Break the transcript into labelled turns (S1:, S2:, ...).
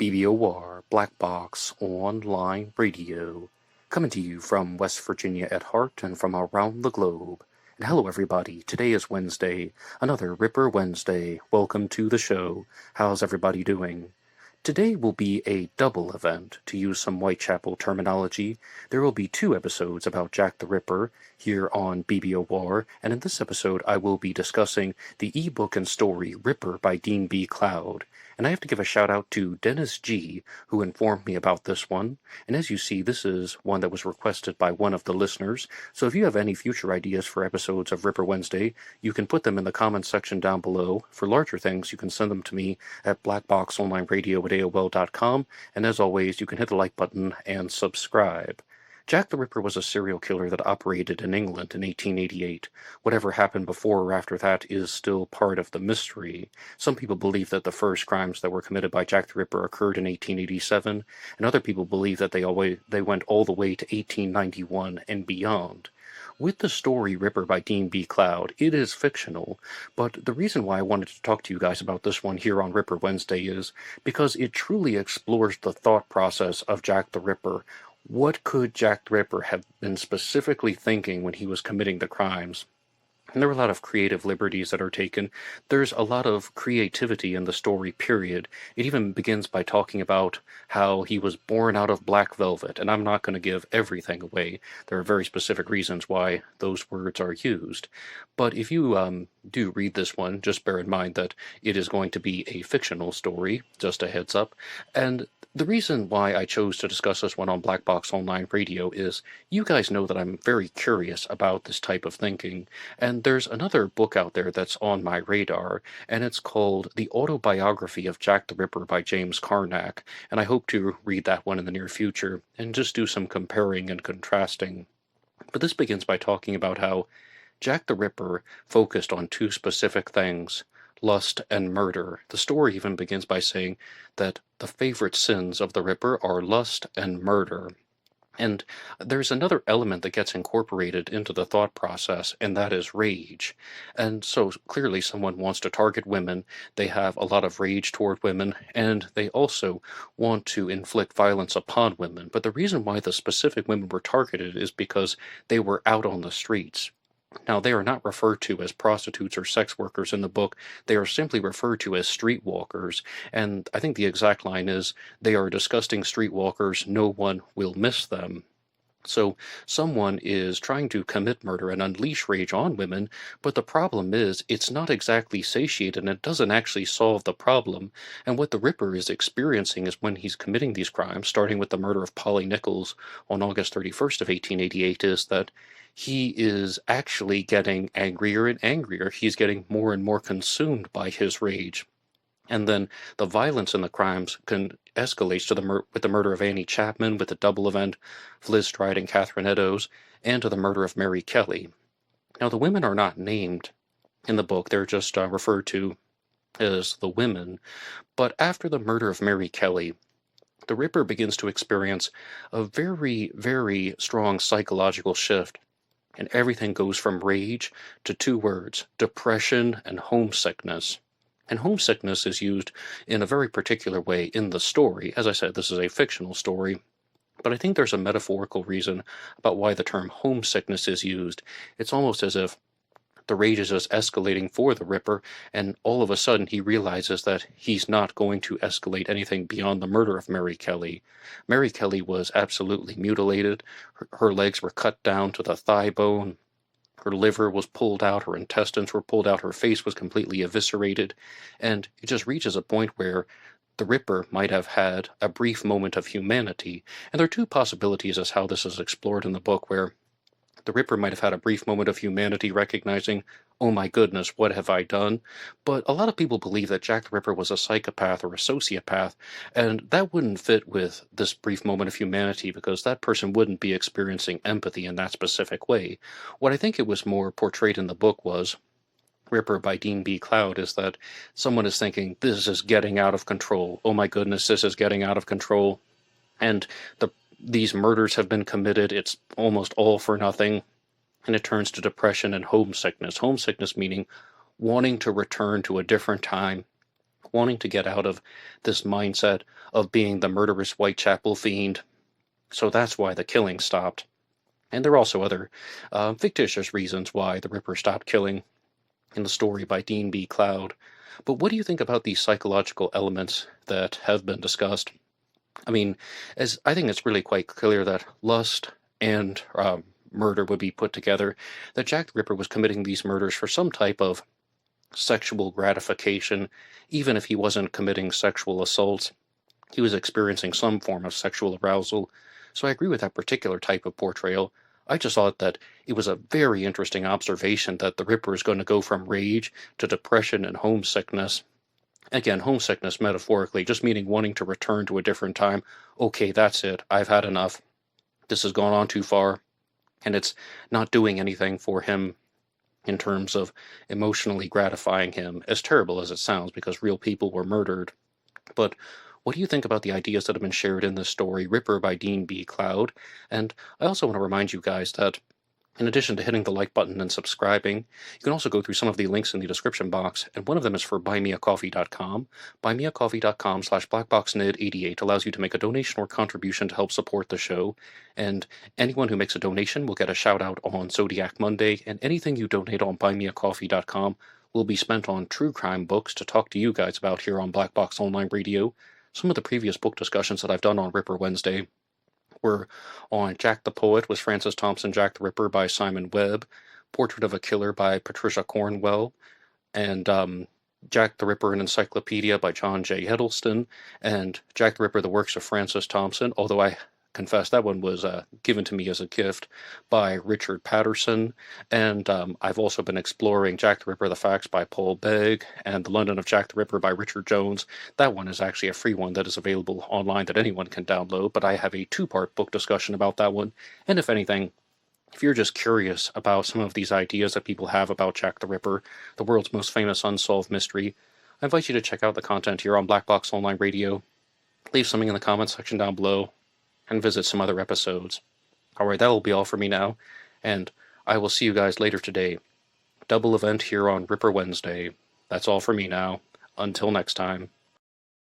S1: BBOR, Black Box Online Radio, coming to you from West Virginia at heart and from around the globe. And hello everybody, today is Wednesday, another Ripper Wednesday. Welcome to the show. How's everybody doing? Today will be a double event, to use some Whitechapel terminology. There will be 2 episodes about Jack the Ripper here on BBOR, and in this episode I will be discussing the ebook and story Ripper by Dean B. Cloud. And I have to give a shout out to Dennis G., who informed me about this one. And as you see, this is one that was requested by one of the listeners. So if you have any future ideas for episodes of Ripper Wednesday, you can put them in the comments section down below. For larger things, you can send them to me at blackboxonlineradio@aol.com. And as always, you can hit the like button and subscribe. Jack the Ripper was a serial killer that operated in England in 1888. Whatever happened before or after that is still part of the mystery. Some people believe that the first crimes that were committed by Jack the Ripper occurred in 1887, and other people believe that they went all the way to 1891 and beyond. With the story Ripper by Dean B. Cloud, it is fictional, but the reason why I wanted to talk to you guys about this one here on Ripper Wednesday is because it truly explores the thought process of Jack the Ripper. What could Jack the Ripper have been specifically thinking when he was committing the crimes? And there are a lot of creative liberties that are taken. There's a lot of creativity in the story, period. It even begins by talking about how he was born out of black velvet, and I'm not going to give everything away. There are very specific reasons why those words are used. But if you do read this one, just bear in mind that it is going to be a fictional story, just a heads up. And the reason why I chose to discuss this one on Black Box Online Radio is you guys know that I'm very curious about this type of thinking, and there's another book out there that's on my radar, and it's called The Autobiography of Jack the Ripper by James Carnac, and I hope to read that one in the near future and just do some comparing and contrasting. But this begins by talking about how Jack the Ripper focused on 2 specific things: lust and murder. The story even begins by saying that the favorite sins of the Ripper are lust and murder. And there's another element that gets incorporated into the thought process, and that is rage. And so clearly someone wants to target women, they have a lot of rage toward women, and they also want to inflict violence upon women. But the reason why the specific women were targeted is because they were out on the streets. Now, they are not referred to as prostitutes or sex workers in the book. They are simply referred to as streetwalkers. And I think the exact line is, they are disgusting streetwalkers. No one will miss them. So someone is trying to commit murder and unleash rage on women, but the problem is it's not exactly satiated and it doesn't actually solve the problem. And what the Ripper is experiencing is when he's committing these crimes, starting with the murder of Polly Nichols on August 31st of 1888, is that he is actually getting angrier and angrier. He's getting more and more consumed by his rage. And then the violence in the crimes escalates to with the murder of Annie Chapman, with the double event of Liz Stride and Catherine Eddowes, and to the murder of Mary Kelly. Now, the women are not named in the book. They're just referred to as the women. But after the murder of Mary Kelly, the Ripper begins to experience a very, very strong psychological shift. And everything goes from rage to 2 words: depression and homesickness. And homesickness is used in a very particular way in the story. As I said, this is a fictional story, but I think there's a metaphorical reason about why the term homesickness is used. It's almost as if the rage is just escalating for the Ripper, and all of a sudden he realizes that he's not going to escalate anything beyond the murder of Mary Kelly. Mary Kelly was absolutely mutilated. Her legs were cut down to the thigh bone. Her liver was pulled out, her intestines were pulled out, her face was completely eviscerated, and it just reaches a point where the Ripper might have had a brief moment of humanity. And there are 2 possibilities as how this is explored in the book, where the Ripper might have had a brief moment of humanity, recognizing, oh my goodness, what have I done? But a lot of people believe that Jack the Ripper was a psychopath or a sociopath, and that wouldn't fit with this brief moment of humanity because that person wouldn't be experiencing empathy in that specific way. What I think it was more portrayed in the book was, Ripper by Dean B. Cloud, is that someone is thinking, this is getting out of control. Oh my goodness, this is getting out of control. And these murders have been committed. It's almost all for nothing. And it turns to depression and homesickness. Homesickness meaning wanting to return to a different time, wanting to get out of this mindset of being the murderous Whitechapel Fiend. So that's why the killing stopped. And there are also other fictitious reasons why the Ripper stopped killing in the story by Dean B. Cloud. But what do you think about these psychological elements that have been discussed? I mean, as I think it's really quite clear that lust and murder would be put together, that Jack the Ripper was committing these murders for some type of sexual gratification, even if he wasn't committing sexual assaults. He was experiencing some form of sexual arousal. So I agree with that particular type of portrayal. I just thought that it was a very interesting observation that the Ripper is going to go from rage to depression and homesickness. Again, homesickness metaphorically, just meaning wanting to return to a different time. Okay, that's it. I've had enough. This has gone on too far. And it's not doing anything for him in terms of emotionally gratifying him, as terrible as it sounds, because real people were murdered. But what do you think about the ideas that have been shared in this story, Ripper by Dean B. Cloud? And I also want to remind you guys that in addition to hitting the like button and subscribing, you can also go through some of the links in the description box, and one of them is for buymeacoffee.com. Buymeacoffee.com/blackboxonlineradio allows you to make a donation or contribution to help support the show, and anyone who makes a donation will get a shout out on Zodiac Monday, and anything you donate on buymeacoffee.com will be spent on true crime books to talk to you guys about here on Black Box Online Radio. Some of the previous book discussions that I've done on Ripper Wednesday were on Jack the Poet with Francis Thompson, Jack the Ripper by Simon Webb, Portrait of a Killer by Patricia Cornwell, and Jack the Ripper, an Encyclopedia by John J. Hiddleston, and Jack the Ripper, the Works of Francis Thompson, although I confess that one was given to me as a gift by Richard Patterson. And I've also been exploring Jack the Ripper, The Facts by Paul Begg, and The London of Jack the Ripper by Richard Jones. That one is actually a free one that is available online that anyone can download, but I have a two-part book discussion about that one. And if anything, if you're just curious about some of these ideas that people have about Jack the Ripper, the world's most famous unsolved mystery, I invite you to check out the content here on Black Box Online Radio. Leave something in the comments section down below, and visit some other episodes. Alright, that will be all for me now, and I will see you guys later today. Double event here on Ripper Wednesday. That's all for me now. Until next time.